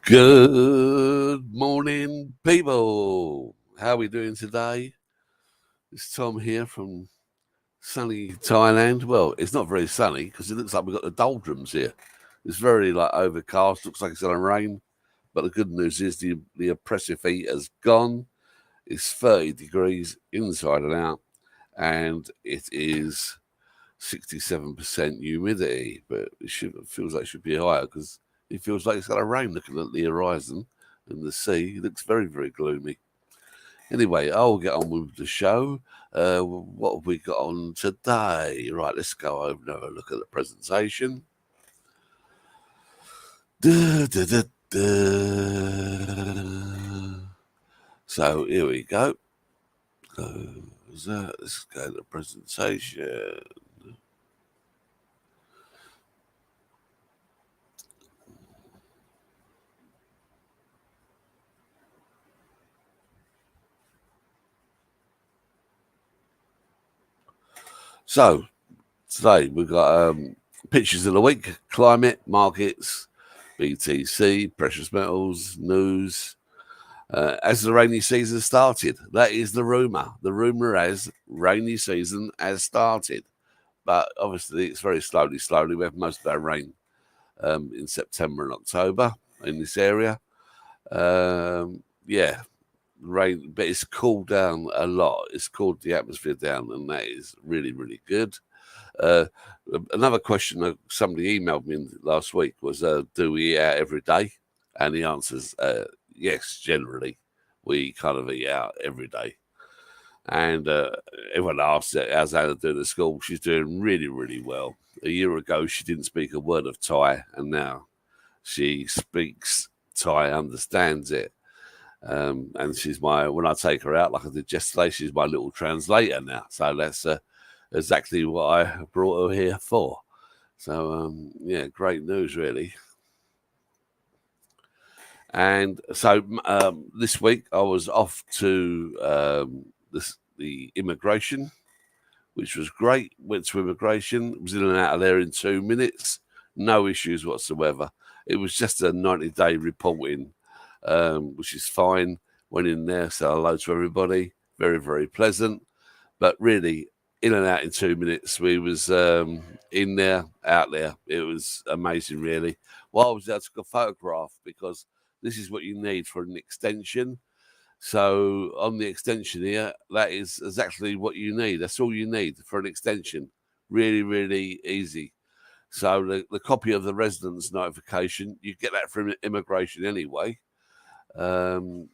Good morning, people. How are we doing today? It's Tom here from sunny Thailand. Well, it's not very sunny because it looks like we've got the doldrums here. It's very overcast. Looks like it's going to rain. But the good news is the oppressive heat has gone. It's 30 degrees inside and out, and it is 67% humidity. But it feels like it should be higher because it feels like it's going to rain. Looking at the horizon and the sea, it looks very, very gloomy. Anyway, I'll get on with the show. What have we got on today? Right, let's go over and have a look at the presentation. So here we go. Let's go to the presentation. So today we've got pictures of the week, climate, markets, BTC, precious metals, news. As the rainy season started, that is the rumour. The rumour is rainy season has started, but obviously it's very slowly. We have most of our rain in September and October in this area. Yeah, rain, but it's cooled down a lot. It's cooled the atmosphere down, and that is really, really good. Another question that somebody emailed me last week was, do we eat out every day? And the answer is yes, generally. We kind of eat out every day. And everyone asks, how's Anna doing at school? She's doing really, really well. A year ago, she didn't speak a word of Thai, and now she speaks Thai, understands it. And she's when I take her out, like I did yesterday, she's my little translator now. So that's exactly what I brought her here for. So, yeah, great news, really. And so this week I was off to the immigration, which was great. Went to immigration, was in and out of there in 2 minutes, no issues whatsoever. It was just a 90-day reporting, which is fine. Went in there, said hello to everybody, very, very pleasant. But really, in and out in 2 minutes. We was in there, out there. It was amazing, really. While I was there, I took a photograph because this is what you need for an extension. So on the extension here, that is exactly what you need. That's all you need for an extension. Really, really easy. So the copy of the residence notification, you get that from immigration anyway. 2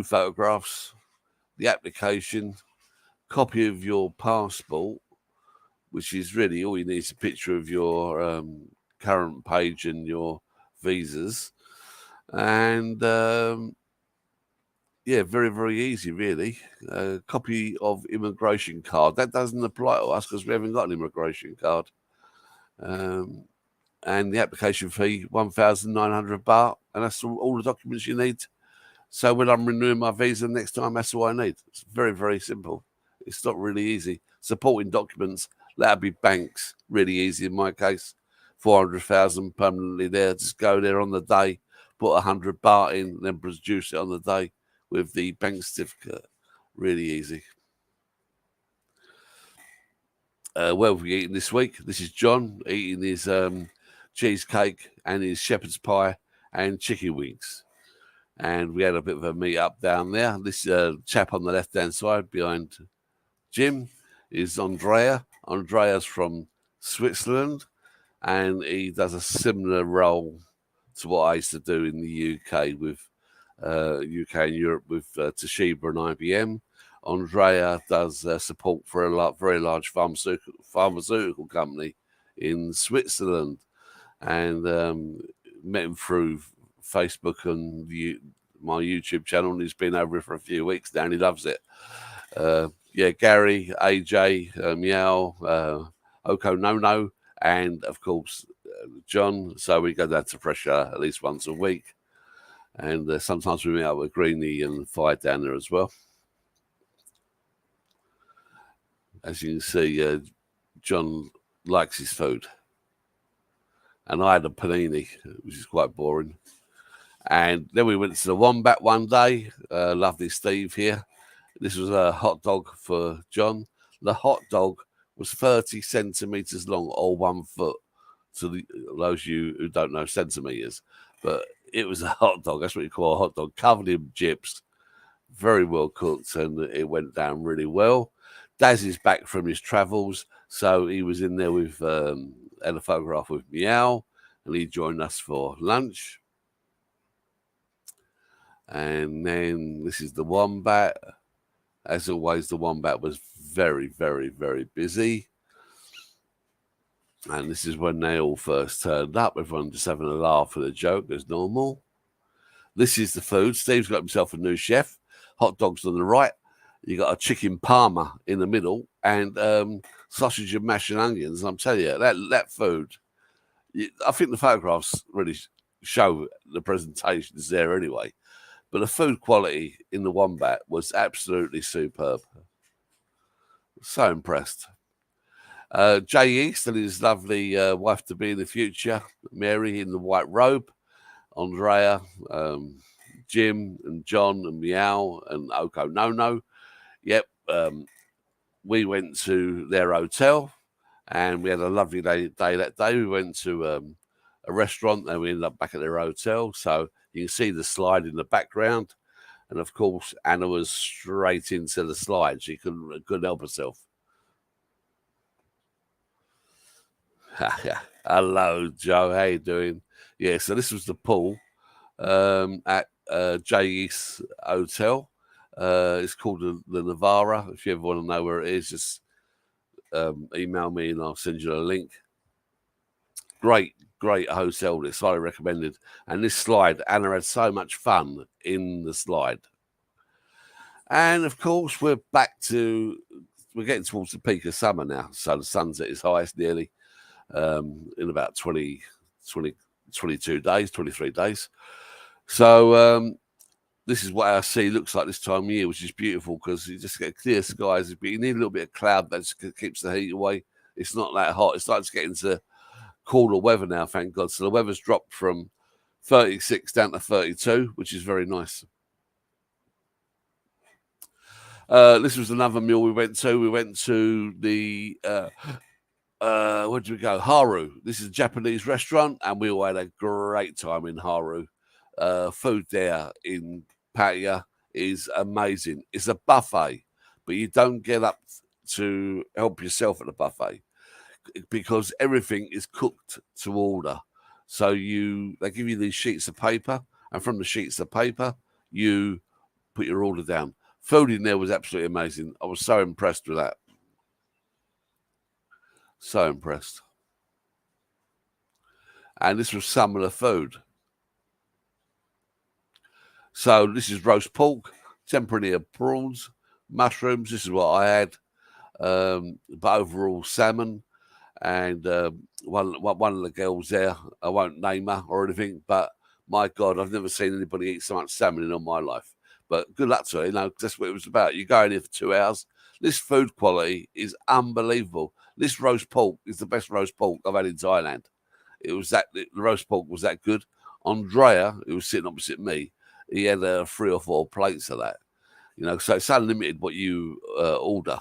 photographs, the application, copy of your passport, which is really all you need is a picture of your current page and your visas. And yeah, very, very easy, really. Copy of immigration card. That doesn't apply to us because we haven't got an immigration card. And the application fee, 1,900 baht. And that's all the documents you need. So when I'm renewing my visa next time, that's all I need. It's very, very simple. It's not really easy. Supporting documents, that'll be banks. Really easy in my case. 400,000 permanently there. Just go there on the day, put 100 baht in, then produce it on the day with the bank certificate. Really easy. What have we eaten this week? This is John eating his cheesecake and his shepherd's pie and chicken wings. And we had a bit of a meet up down there. This chap on the left-hand side behind Jim is Andrea. Andrea's from Switzerland, and he does a similar role to what I used to do in the UK with UK and Europe with Toshiba and IBM. Andrea does support for a very large pharmaceutical company in Switzerland, and met him through Facebook and my YouTube channel, and he's been over here for a few weeks now, and he loves it. Yeah, Gary, AJ, Meow, Oko Nono, and of course John. So we go down to Fresh Air at least once a week, and sometimes we meet up with Greenie and Fight down there as well. As you can see, John likes his food, and I had a panini, which is quite boring. And then we went to the Wombat one day. Lovely Steve here. This was a hot dog for John. The hot dog was 30 centimetres long, or 1 foot, to those of you who don't know centimetres. But it was a hot dog. That's what you call a hot dog, covered in chips, very well cooked, and it went down really well. Daz is back from his travels, so he was in there with had a photograph with Meow, and he joined us for lunch. And then this is the Wombat. As always, the Wombat was very, very, very busy. And this is when they all first turned up. Everyone just having a laugh and a joke as normal. This is the food. Steve's got himself a new chef. Hot dogs on the right. You got a chicken parma in the middle, and sausage and mashed onions. And I'm telling you, that food, I think the photographs really show the presentation is there anyway. But the food quality in the Wombat was absolutely superb. So impressed. Jay East and his lovely wife to be in the future, Mary in the white robe, Andrea, Jim and John and Meow and Oko No. Yep, we went to their hotel and we had a lovely day that day. We went to a restaurant and we ended up back at their hotel. So you can see the slide in the background. And of course, Anna was straight into the slide. She couldn't help herself. Hello, Joe. How you doing? Yeah, so this was the pool at Jay East Hotel. It's called the Navara. If you ever want to know where it is, just email me and I'll send you a link. Great hotel. This highly recommended. And this slide, Anna had so much fun in the slide. And of course, we're getting towards the peak of summer now. So the sun's at its highest nearly in about 22 days, 23 days. So this is what our sea looks like this time of year, which is beautiful because you just get clear skies, but you need a little bit of cloud that keeps the heat away. It's not that hot. It's starting to get into cooler weather now, thank God. So the weather's dropped from 36 down to 32, which is very nice. This was another meal we went to. We went to the where did we go? Haru. This is a Japanese restaurant, and we all had a great time in Haru. Food there in Pattaya is amazing. It's a buffet, but you don't get up to help yourself at the buffet because everything is cooked to order. So they give you these sheets of paper, and from the sheets of paper, you put your order down. Food in there was absolutely amazing. I was so impressed with that. So impressed. And this was some of the food. So this is roast pork, tempura prawns, mushrooms. This is what I had. But overall salmon. And one of the girls there, I won't name her or anything, but my God, I've never seen anybody eat so much salmon in all my life. But good luck to her, that's what it was about. You go in here for 2 hours. This food quality is unbelievable. This roast pork is the best roast pork I've had in Thailand. The roast pork was that good. Andrea, who was sitting opposite me, he had 3 or 4 plates of that. So it's unlimited what you order,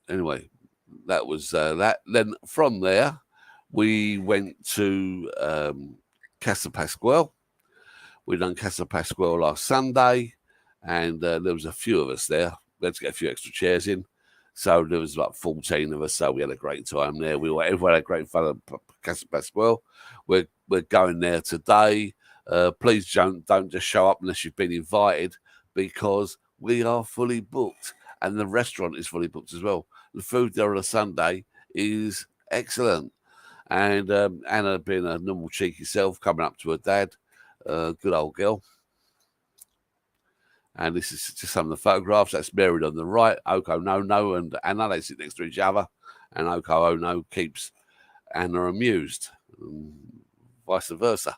Anyway, that was that. Then from there, we went to Casa Pascual. We done Casa Pascual last Sunday, and there was a few of us there. We had to get a few extra chairs in. So there was about 14 of us, so we had a great time there. Everyone had a great fun at Casa Pascual. We're going there today. Please don't just show up unless you've been invited, because we are fully booked, and the restaurant is fully booked as well. The food there on a Sunday is excellent. And Anna, being a normal cheeky self, coming up to her dad, good old girl. And this is just some of the photographs. That's Mary on the right, Oko No and Anna, they sit next to each other. And Oko No keeps Anna amused, vice versa.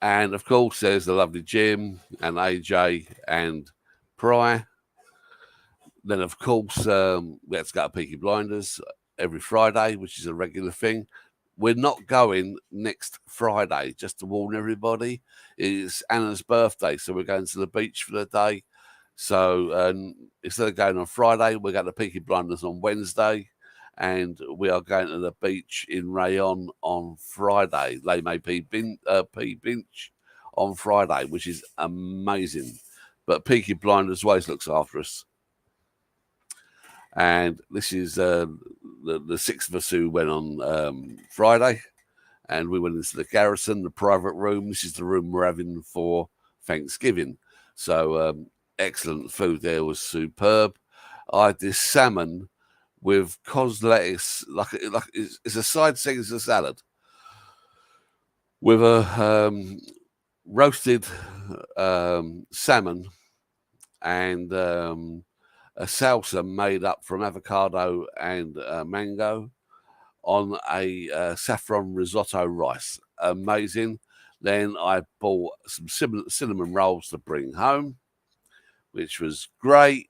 And of course, there's the lovely Jim and AJ and Pry. Then, of course, we had to go to Peaky Blinders every Friday, which is a regular thing. we're not going next Friday, just to warn everybody. It's Anna's birthday, so we're going to the beach for the day. So instead of going on Friday, we're going to Peaky Blinders on Wednesday, and we are going to the beach in Rayong on Friday. They may P Beach on Friday, which is amazing. But Peaky Blinders always looks after us. And this is the six of us who went on Friday, and we went into the garrison, the private room. This is the room we're having for Thanksgiving. So excellent food there, was superb. I had this salmon with cos lettuce, like it's a side thing, it's a salad, with a roasted salmon and a salsa made up from avocado and mango on a saffron risotto rice. Amazing. Then I bought some cinnamon rolls to bring home, which was great.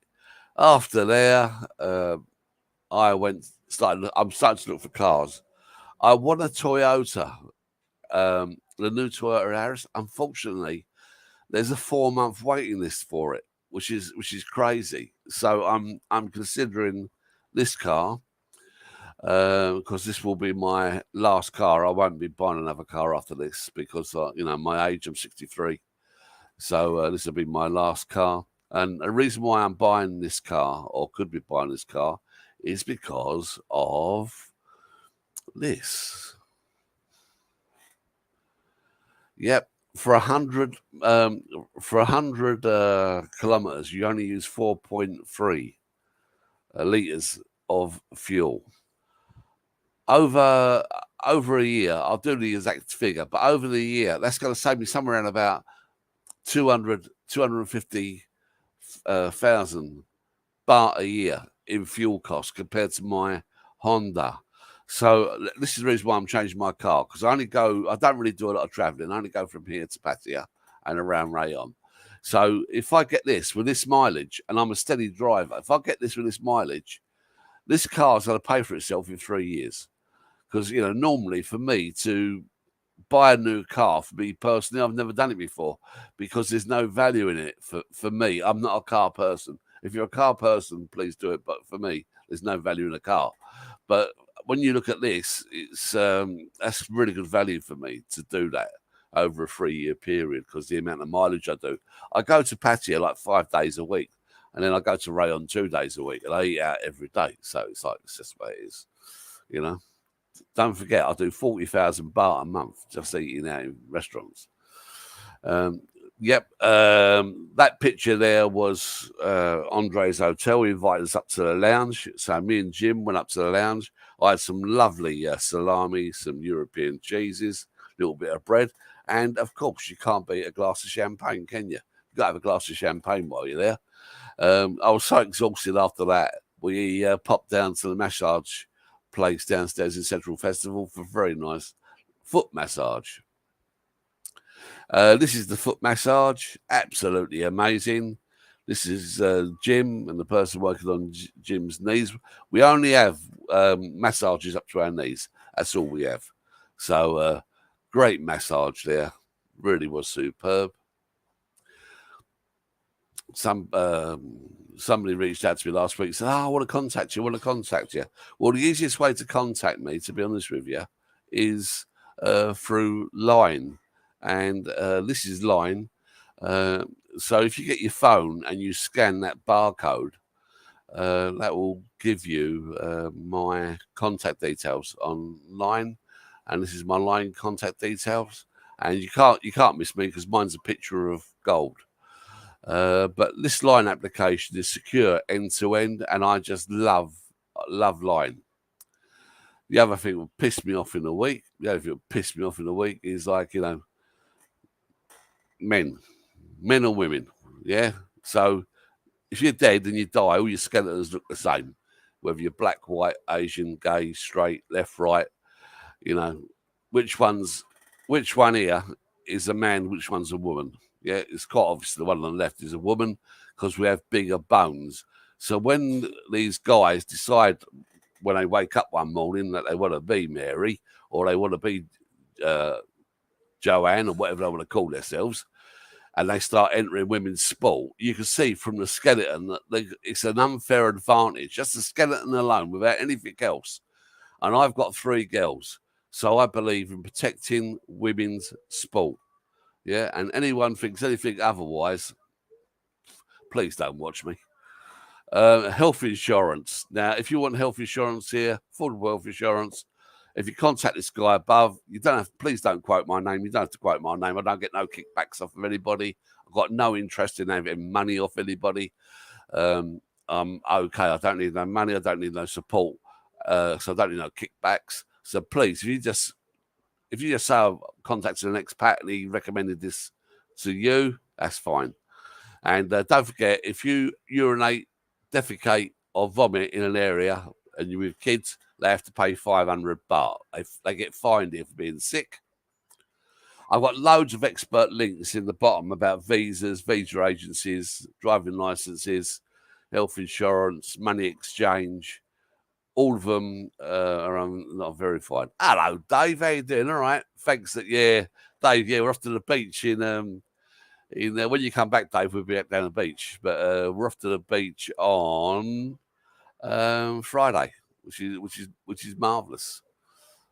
After there, I'm starting to look for cars. I want a Toyota, the new Toyota Yaris. Unfortunately, there's a 4-month waiting list for it, which is crazy. So I'm considering this car because this will be my last car. I won't be buying another car after this because my age, I'm 63. So this will be my last car. And the reason why I'm buying this car, or could be buying this car, is because of this. Yep. For 100 kilometers, you only use 4.3 liters of fuel. Over a year, I'll do the exact figure, but over the year, that's going to save me somewhere around about 250,000 baht a year in fuel costs compared to my Honda. So this is the reason why I'm changing my car, because I don't really do a lot of traveling. I only go from here to Pattaya and around Rayong. So if I get this with this mileage, and I'm a steady driver, if I get this with this mileage, this car's going to pay for itself in 3 years. Because, normally for me to buy a new car, for me personally, I've never done it before because there's no value in it for me. I'm not a car person. If you're a car person, please do it. But for me, there's no value in a car. But when you look at this, it's that's really good value for me to do that over a 3-year period because the amount of mileage I do. I go to Pattaya like 5 days a week, and then I go to Rayong 2 days a week, and I eat out every day. So it's just the way it is, Don't forget, I do 40,000 baht a month just eating out in restaurants. That picture there was Andre's hotel. He invited us up to the lounge. So me and Jim went up to the lounge. I had some lovely salami, some European cheeses, a little bit of bread. And, of course, you can't beat a glass of champagne, can you? You've got to have a glass of champagne while you're there. I was so exhausted after that. We popped down to the massage place downstairs in Central Festival for a very nice foot massage. This is the foot massage, absolutely amazing. This is Jim and the person working on Jim's knees. We only have massages up to our knees. That's all we have. So great massage there. Really was superb. Somebody reached out to me last week and said, I want to contact you. Well, the easiest way to contact me, to be honest with you, is through Line. And this is Line. So if you get your phone and you scan that barcode, that will give you my contact details online. And this is my Line contact details. And you can't miss me because mine's a picture of gold. But this Line application is secure end to end, and I just love Line. The other thing that will piss me off in a week, is like, men or women. Yeah. So if you're dead and you die, all your skeletons look the same, whether you're black, white, Asian, gay, straight, left, right. Which one here is a man, which one's a woman? Yeah, it's quite obvious the one on the left is a woman because we have bigger bones. So when these guys decide when they wake up one morning that they want to be Mary or they want to be Joanne or whatever they want to call themselves, and they start entering women's sport, you can see from the skeleton that it's an unfair advantage, just the skeleton alone, without anything else. And I've got 3 girls, so I believe in protecting women's sport. Yeah, and anyone thinks anything otherwise, please don't watch me. Health insurance. Now, if you want health insurance here, affordable health insurance, if you contact this guy above, you don't have. Please don't quote my name. You don't have to quote my name. I don't get no kickbacks off of anybody. I've got no interest in having money off anybody. I'm okay. I don't need no money. I don't need no support. So I don't need no kickbacks. So please, if you just say I've contacted an expat and he recommended this to you, that's fine. And don't forget, if you urinate, defecate, or vomit in an area and you're with kids, they have to pay 500 baht. They get fined here for being sick. I've got loads of expert links in the bottom about visas, visa agencies, driving licenses, health insurance, money exchange. All of them are not verified. Hello, Dave. How you doing? All right. Thanks. Dave. Yeah, we're off to the beach in when you come back, Dave. We'll be down the beach, but we're off to the beach on Friday, which is marvelous.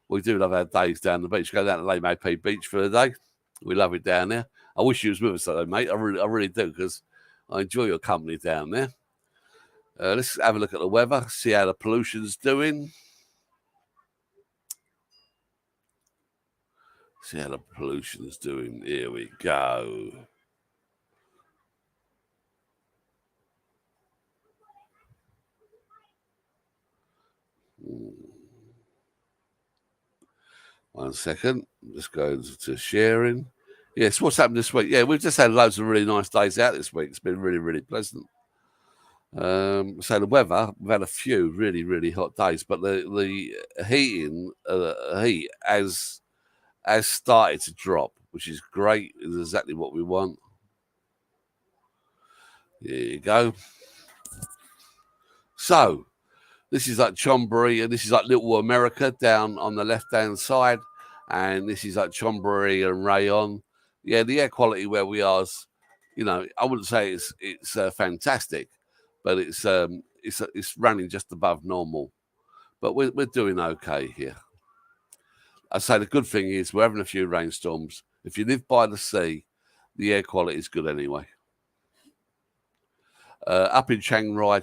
We do love our days down the beach. Go down to Nomadic Beach for a day. We love it down there. I wish you was with us though, mate. I really do, because I enjoy your company down there. Let's have a look at the weather, see how the pollution's doing. See how the pollution's doing. Here we go. One second. Just going to sharing. Yes, what's happened this week? Yeah, we've just had loads of really nice days out this week. It's been really, really pleasant. So the weather, we've had a few really, really hot days, but the heat has started to drop, which is great. It's exactly what we want. There you go. So this is like Chonburi, and this is like Little America down on the left-hand side, and this is like Chonburi and Rayong. Yeah, the air quality where we are is, I wouldn't say it's fantastic, but it's running just above normal. But we're doing okay here. I say the good thing is we're having a few rainstorms. If you live by the sea, the air quality is good anyway. Up in Chiang Rai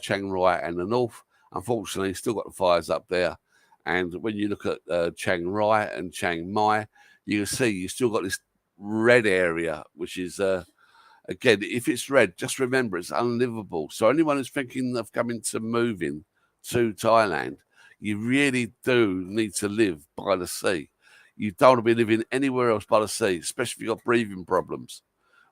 and the north, unfortunately, still got the fires up there. And when you look at Chiang Rai and Chiang Mai, you can see you still got this red area, which is, again, if it's red, just remember it's unlivable. So anyone who's thinking of moving to Thailand, you really do need to live by the sea. You don't want to be living anywhere else by the sea, especially if you've got breathing problems,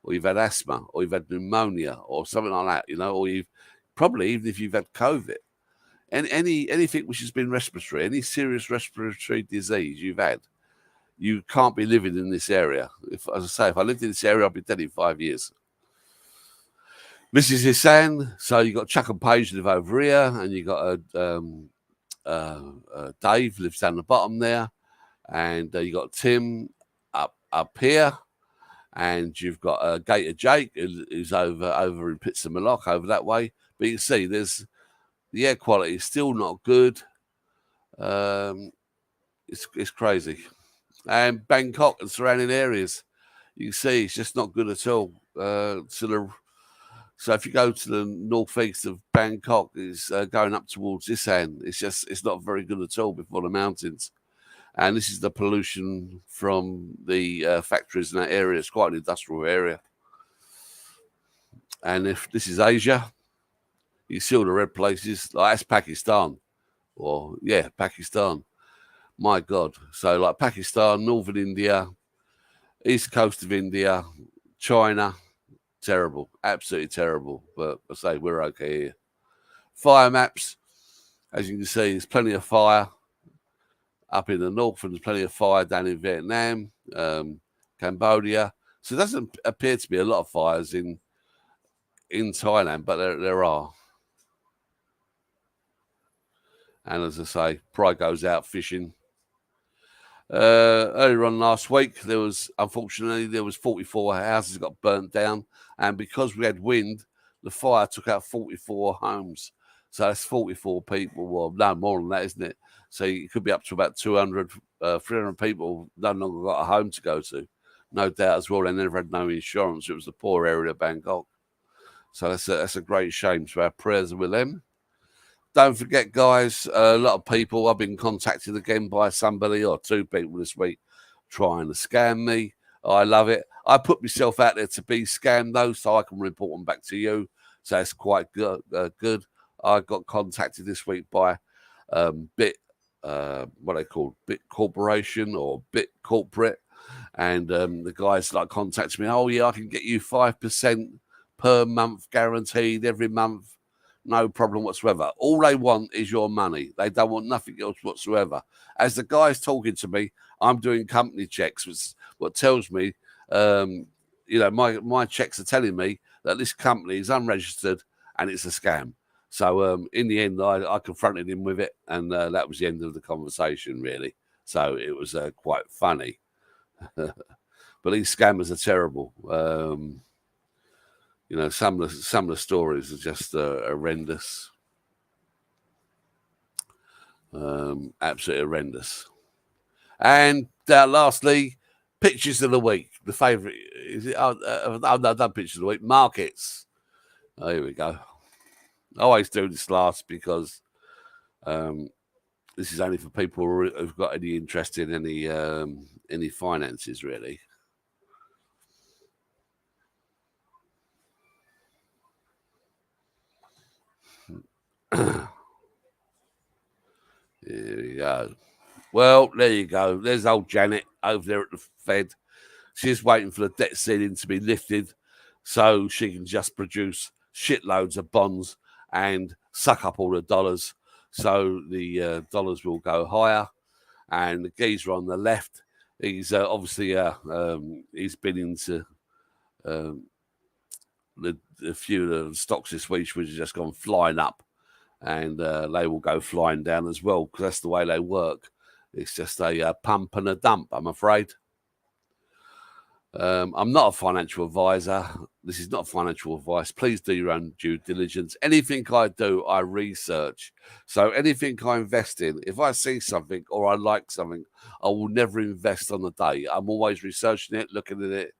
or you've had asthma, or you've had pneumonia, or something like that, or you've probably, even if you've had COVID, and anything which has been respiratory, any serious respiratory disease you've had, you can't be living in this area. As I lived in this area, I'd be dead in 5 years. This is Isan. So you got Chuck and Paige live over here, and you got Dave lives down the bottom there, and you got Tim up here. And you've got Gator Jake, who's over in Pitsamalock, over that way. But you can see the air quality is still not good. It's crazy. And Bangkok and surrounding areas, you can see it's just not good at all. So if you go to the northeast of Bangkok, it's going up towards Isan. It's not very good at all before the mountains. And this is the pollution from the factories in that area. It's quite an industrial area. And if this is Asia, you see all the red places. Like that's Pakistan. Pakistan. My God. So like Pakistan, northern India, east coast of India, China, terrible. Absolutely terrible. But I say we're okay here. Fire maps. As you can see, there's plenty of fire up in the north, and there's plenty of fire down in Vietnam, Cambodia. So it doesn't appear to be a lot of fires in Thailand, but there are. And as I say, pride goes out fishing. Earlier on last week, unfortunately, there was 44 houses got burnt down. And because we had wind, the fire took out 44 homes. So that's 44 people. Well, no more than that, isn't it? So it could be up to about 200, 300 people no longer got a home to go to. No doubt as well, they never had no insurance. It was the poor area of Bangkok. So that's a great shame. So our prayers are with them. Don't forget, guys, a lot of people, I've been contacted again by somebody or two people this week trying to scam me. I love it. I put myself out there to be scammed, though, so I can report them back to you. So it's quite good. I got contacted this week by Bit, what they call Bit Corporation or Bit Corporate. And the guys like contacted me, oh, yeah, I can get you 5% per month guaranteed every month. No problem whatsoever. All they want is your money. They don't want nothing else whatsoever. As the guy's talking to me, I'm doing company checks, which what tells me, my checks are telling me that this company is unregistered and it's a scam. So in the end, I confronted him with it, and that was the end of the conversation, really. So it was quite funny. But these scammers are terrible. Some of the stories are just horrendous, absolutely horrendous. And lastly, pictures of the week. The favourite is it? I've done pictures of the week. Markets. Oh, here we go. I always do this last because this is only for people who've got any interest in any finances, really. Here we go. Well, there you go. There's old Janet over there at the Fed. She's waiting for the debt ceiling to be lifted so she can just produce shitloads of bonds and suck up all the dollars. So the dollars will go higher. And the geezer on the left, he's obviously he's been into a few of the stocks this week which have just gone flying up. And they will go flying down as well because that's the way they work. It's just a pump and a dump, I'm afraid. I'm not a financial advisor. This is not financial advice. Please do your own due diligence. Anything I do, I research. So anything I invest in, if I see something or I like something, I will never invest on the day. I'm always researching it, looking at it,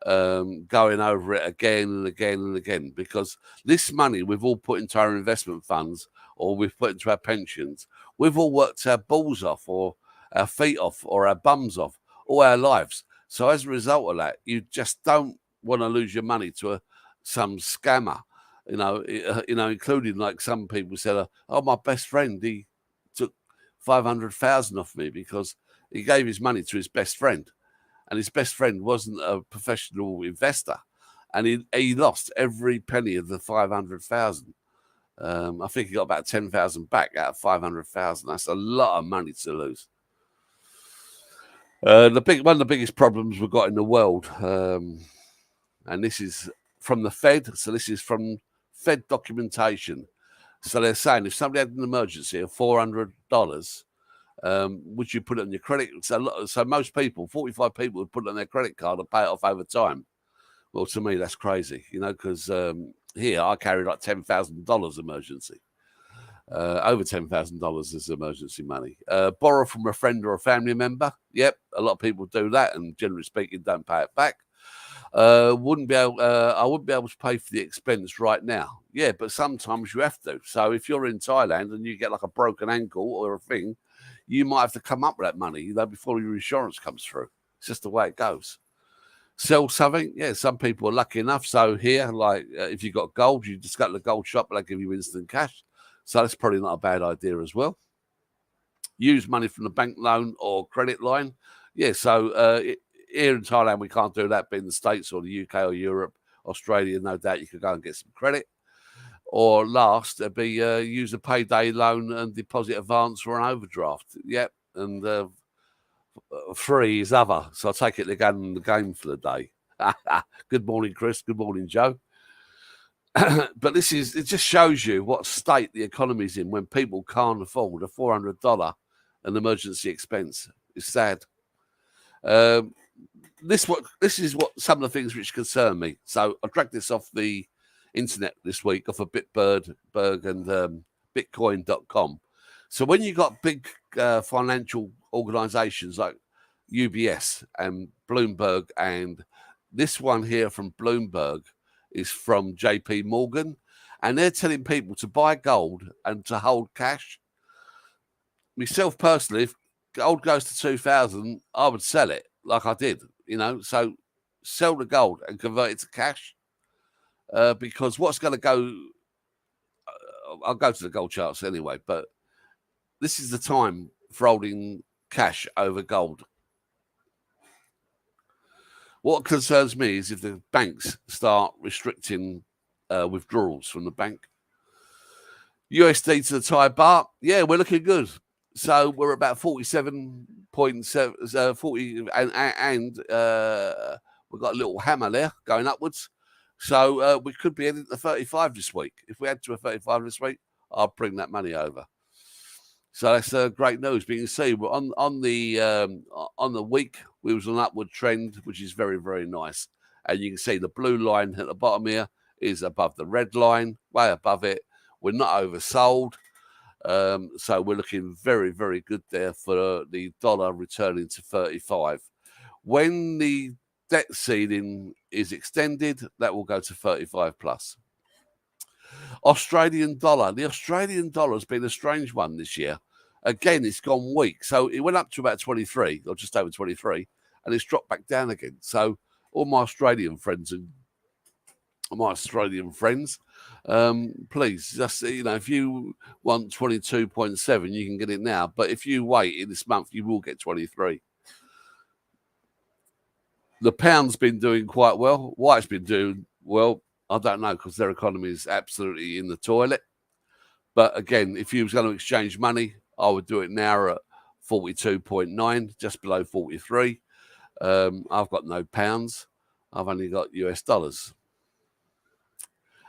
going over it again and again and again, because this money we've all put into our investment funds or we've put into our pensions, we've all worked our balls off or our feet off or our bums off all our lives. So as a result of that, you just don't want to lose your money to some scammer, including like some people said, oh, my best friend, he took 500,000 off me because he gave his money to his best friend. And his best friend wasn't a professional investor, and he lost every penny of the 500,000. I think he got about 10,000 back out of 500,000. That's a lot of money to lose. One of the biggest problems we've got in the world, and this is from the Fed. So this is from Fed documentation. So they're saying if somebody had an emergency of $400. Would you put it on your credit? So most people, 45 people, would put it on their credit card and pay it off over time. Well, to me, that's crazy, because here I carry like $10,000 emergency. Over $10,000 is emergency money. Borrow from a friend or a family member. Yep, a lot of people do that, and generally speaking, don't pay it back. I wouldn't be able to pay for the expense right now. Yeah, but sometimes you have to. So if you're in Thailand and you get like a broken ankle or a thing, you might have to come up with that money, before your insurance comes through. It's just the way it goes. Sell something, yeah. Some people are lucky enough. So here, like if you've got gold, you just go to the gold shop and they give you instant cash. So that's probably not a bad idea as well. Use money from the bank loan or credit line. Yeah, so here in Thailand, we can't do that, but in the States or the UK or Europe, Australia, no doubt you could go and get some credit. Or last, it'd be use a payday loan and deposit advance or an overdraft. Yep, and free is other. So I take it they're going in the game for the day. Good morning, Chris. Good morning, Joe. But it just shows you what state the economy's in when people can't afford a $400 an emergency expense. It's sad. This is what some of the things which concern me. So I dragged this off the internet this week, off of Bitberg and Bitcoin.com. So when you got big financial organizations like UBS and Bloomberg, and this one here from Bloomberg is from JP Morgan, and they're telling people to buy gold and to hold cash. Myself personally, if gold goes to 2,000, I would sell it like I did, so sell the gold and convert it to cash, because what's going to go, I'll go to the gold charts anyway, but this is the time for holding cash over gold. What concerns me is if the banks start restricting withdrawals from the bank. USD to the Thai baht, yeah, we're looking good. So we're about 47.7, 40, and we've got a little hammer there going upwards. So we could be heading to 35 this week. If we head to a 35 this week, I'll bring that money over. So that's great news. But you can see we're on the week, we was an upward trend, which is very, very nice. And you can see the blue line at the bottom here is above the red line, way above it. We're not oversold. So we're looking very, very good there for the dollar returning to 35. When the debt ceiling is extended, that will go to 35 plus. Australian dollar. The Australian dollar has been a strange one this year. Again, it's gone weak. So it went up to about 23 or just over 23, and it's dropped back down again. So all my Australian friends please, just, if you want 22.7, you can get it now. But if you wait in this month, you will get 23. The pound's been doing quite well. Why it's been doing well, I don't know, because their economy is absolutely in the toilet. But again, if you was going to exchange money, I would do it now at 42.9, just below 43. I've got no pounds. I've only got US dollars.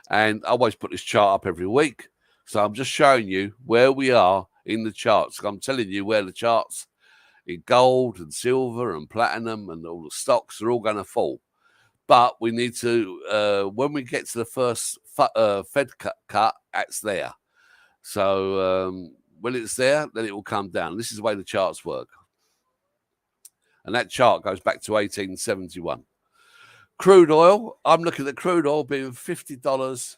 And I always put this chart up every week. So I'm just showing you where we are in the charts. I'm telling you where the charts in gold and silver and platinum and all the stocks are all going to fall. But we need to, when we get to the first Fed cut, that's there. So when it's there, then it will come down. This is the way the charts work. And that chart goes back to 1871. Crude oil, I'm looking at crude oil being $50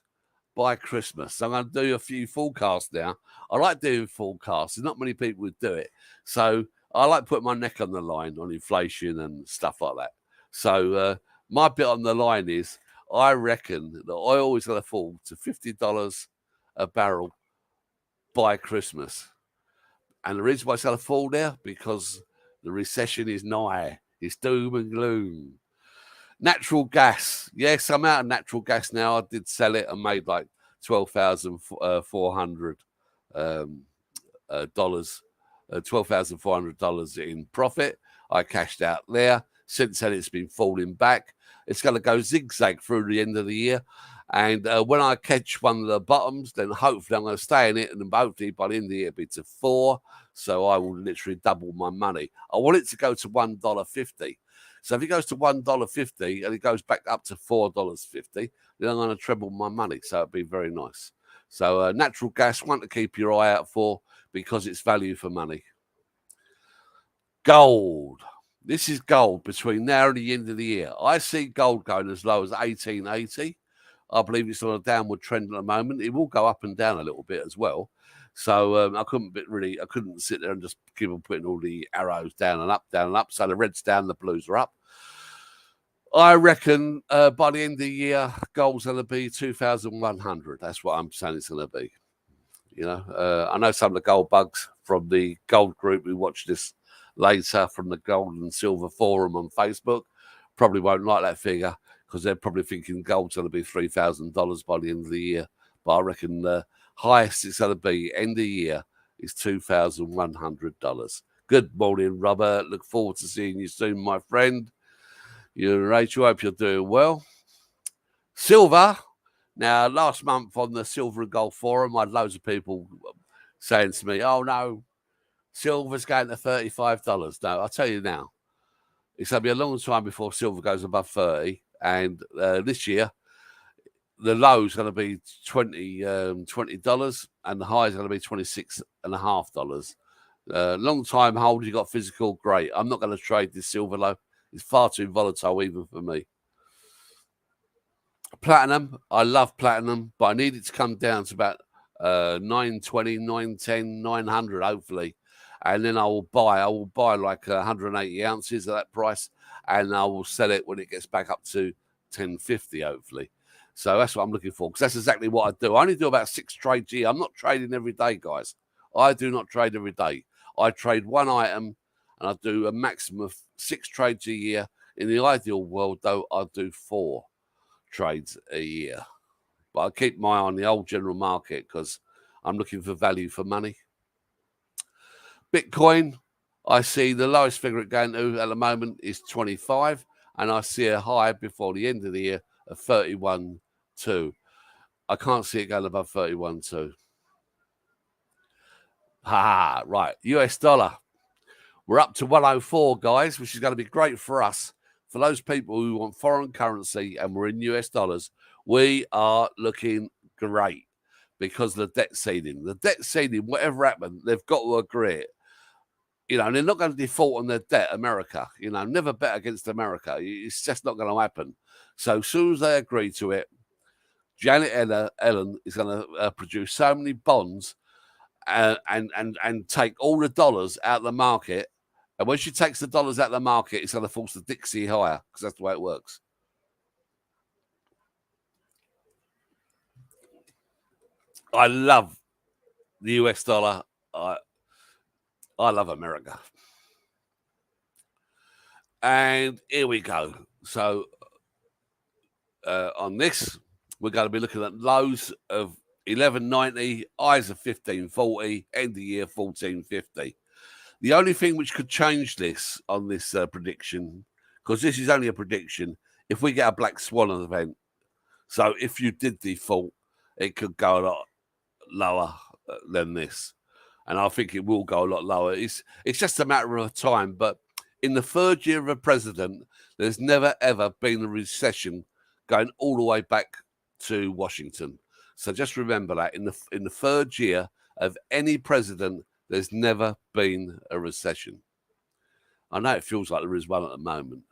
by Christmas. So I'm going to do a few forecasts now. I like doing forecasts. Not many people would do it. So I like putting my neck on the line on inflation and stuff like that. So my bit on the line is I reckon the oil is going to fall to $50 a barrel by Christmas. And the reason why it's going to fall there, because the recession is nigh. It's doom and gloom. Natural gas. Yes, I'm out of natural gas now. I did sell it and made like $12,400 $12,400 in profit. I cashed out there. Since then, it's been falling back. It's going to go zigzag through the end of the year. And when I catch one of the bottoms, then hopefully I'm going to stay in it. And hopefully by the end of the year, it'll be to 4. So I will literally double my money. I want it to go to $1.50. So if it goes to $1.50 and it goes back up to $4.50, then I'm going to treble my money. So it'd be very nice. So natural gas, one to keep your eye out for because it's value for money. Gold. This is gold between now and the end of the year. I see gold going as low as 1880. I believe it's on a downward trend at the moment. It will go up and down a little bit as well. So I couldn't sit there and just keep on putting all the arrows down and up, down and up. So the red's down, the blues are up. I reckon by the end of the year, gold's going to be 2,100. That's what I'm saying it's going to be. I know some of the gold bugs from the gold group who watch this later from the Gold and Silver Forum on Facebook probably won't like that figure because they're probably thinking gold's going to be $3,000 by the end of the year. But I reckon the highest it's going to be end of the year is $2,100. Good morning, Robert. Look forward to seeing you soon, my friend. You and Rachel, hope you're doing well. Silver. Now, last month on the Silver and Gold Forum, I had loads of people saying to me, oh, no, silver's going to $35. No, I'll tell you now, it's going to be a long time before silver goes above 30. And this year, the low is going to be $20, and the high is going to be $26.50. Long time hold, you got physical, great. I'm not going to trade this silver low. It's far too volatile even for me. Platinum, I love platinum, but I need it to come down to about 920, 910, 900, hopefully. And then I will buy like 180 ounces at that price, and I will sell it when it gets back up to 1050, hopefully. So that's what I'm looking for, because that's exactly what I do. I only do about 6 trades a year. I'm not trading every day, guys. I do not trade every day. I trade one item, and I do a maximum of 6 trades a year. In the ideal world, though, I do 4 trades a year. But I keep my eye on the old general market because I'm looking for value for money. Bitcoin, I see the lowest figure it going to at the moment is 25, and I see a high before the end of the year of 31.2. I can't see it going above 31.2. Right. US dollar. We're up to 104, guys, which is going to be great for us. For those people who want foreign currency and we're in US dollars, we are looking great because of the debt ceiling. The debt ceiling, whatever happened, they've got to agree it. You know, they're not going to default on their debt, America. You know, never bet against America. It's just not going to happen. So as soon as they agree to it, Janet Yellen is going to produce so many bonds and take all the dollars out of the market. And when she takes the dollars out of the market, it's going to force the Dixie higher, because that's the way it works. I love the US dollar. I love America. And here we go. So on this, we're going to be looking at lows of 1190, highs of 1540, end of the year 1450. The only thing which could change this on this prediction, because this is only a prediction, if we get a black swan event. So if you did default, it could go a lot lower than this. And I think it will go a lot lower. It's just a matter of time. But in the third year of a president, there's never, ever been a recession going all the way back to Washington. So just remember that in the third year of any president, there's never been a recession. I know it feels like there is one at the moment.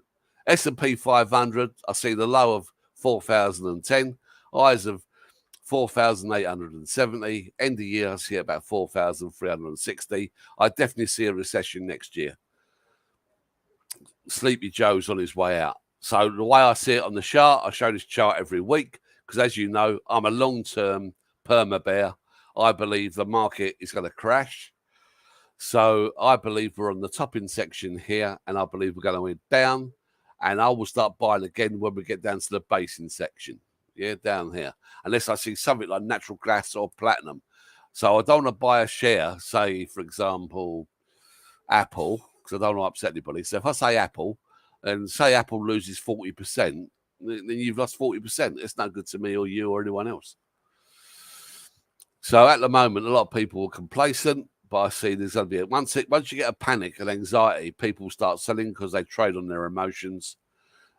S&P 500, I see the low of 4,010, highs of 4,870. End of year, I see about 4,360. I definitely see a recession next year. Sleepy Joe's on his way out. So the way I see it on the chart, I show this chart every week because, as you know, I'm a long-term perma bear. I believe the market is going to crash. So I believe we're on the topping section here, and I believe we're going to go down. And I will start buying again when we get down to the basing section. Yeah, down here. Unless I see something like natural gas or platinum. So I don't want to buy a share, say, for example, Apple, because I don't want to upset anybody. So if I say Apple, and say Apple loses 40%, then you've lost 40%. It's no good to me or you or anyone else. So at the moment, a lot of people are complacent, but I see there's going to be once you get a panic and anxiety, people start selling because they trade on their emotions.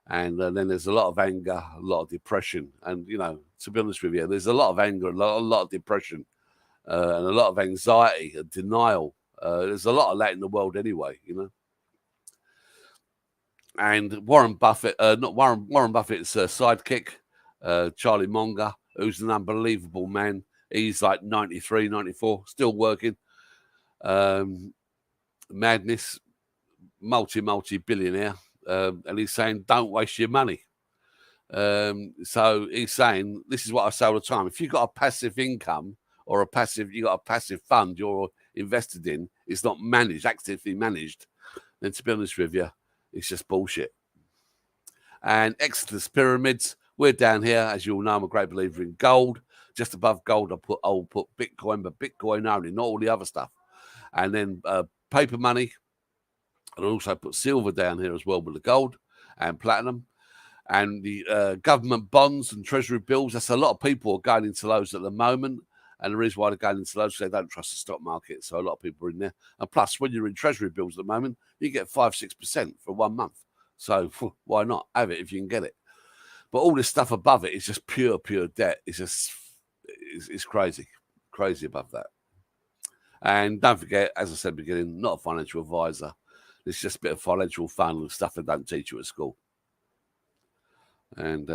And then there's a lot of anger, a lot of depression. And, you know, to be honest with you, there's a lot of anger, a lot of depression, and a lot of anxiety and denial. There's a lot of that in the world anyway, you know. And Warren Buffett, Warren Buffett's sidekick, Charlie Munger, who's an unbelievable man. He's like 93, 94, still working. Madness, multi-billionaire. And he's saying, don't waste your money. So he's saying, this is what I say all the time. If you've got a passive income or you got a passive fund you're invested in, it's not actively managed, then to be honest with you, it's just bullshit. And Exodus pyramids, we're down here. As you all know, I'm a great believer in gold. Just above gold, I'll put Bitcoin, but Bitcoin only, not all the other stuff. And then paper money. I'll also put silver down here as well with the gold and platinum. And the government bonds and treasury bills, that's a lot of people are going into those at the moment. And the reason why they're going into those is they don't trust the stock market. So a lot of people are in there. And plus, when you're in treasury bills at the moment, you get 5-6% for 1 month. So why not have it if you can get it? But all this stuff above it is just pure debt. It's just, it's crazy above that. And don't forget, as I said at the beginning, not a financial advisor. It's just a bit of financial fun and stuff they don't teach you at school. And,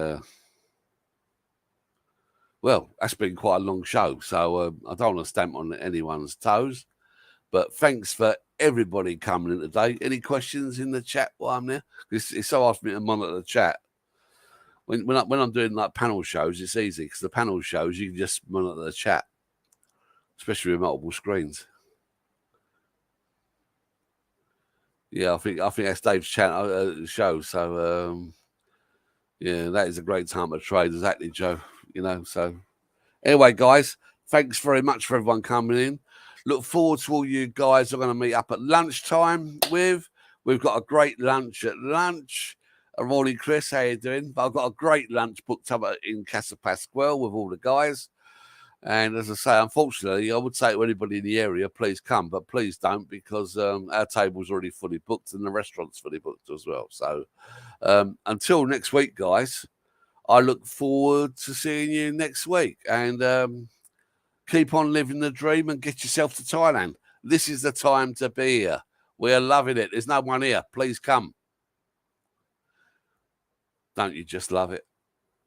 well, that's been quite a long show. So I don't want to stamp on anyone's toes. But thanks for everybody coming in today. Any questions in the chat while I'm there? It's so hard for me to monitor the chat. When I'm doing like panel shows, it's easy because the panel shows, you can just monitor the chat, especially with multiple screens. Yeah, I think that's Dave's show. So yeah, that is a great time to trade. Exactly, Joe. You know. So anyway, guys, thanks very much for everyone coming in. Look forward to all you guys are going to meet up at lunchtime with. We've got a great lunch at lunch. Morning, Chris. How you doing? I've got a great lunch booked up in Casa Pascual with all the guys. And as I say, unfortunately, I would say to anybody in the area, please come, but please don't, because our table's already fully booked and the restaurant's fully booked as well. So until next week, guys, I look forward to seeing you next week. And keep on living the dream and get yourself to Thailand. This is the time to be here. We are loving it. There's no one here. Please come. Don't you just love it?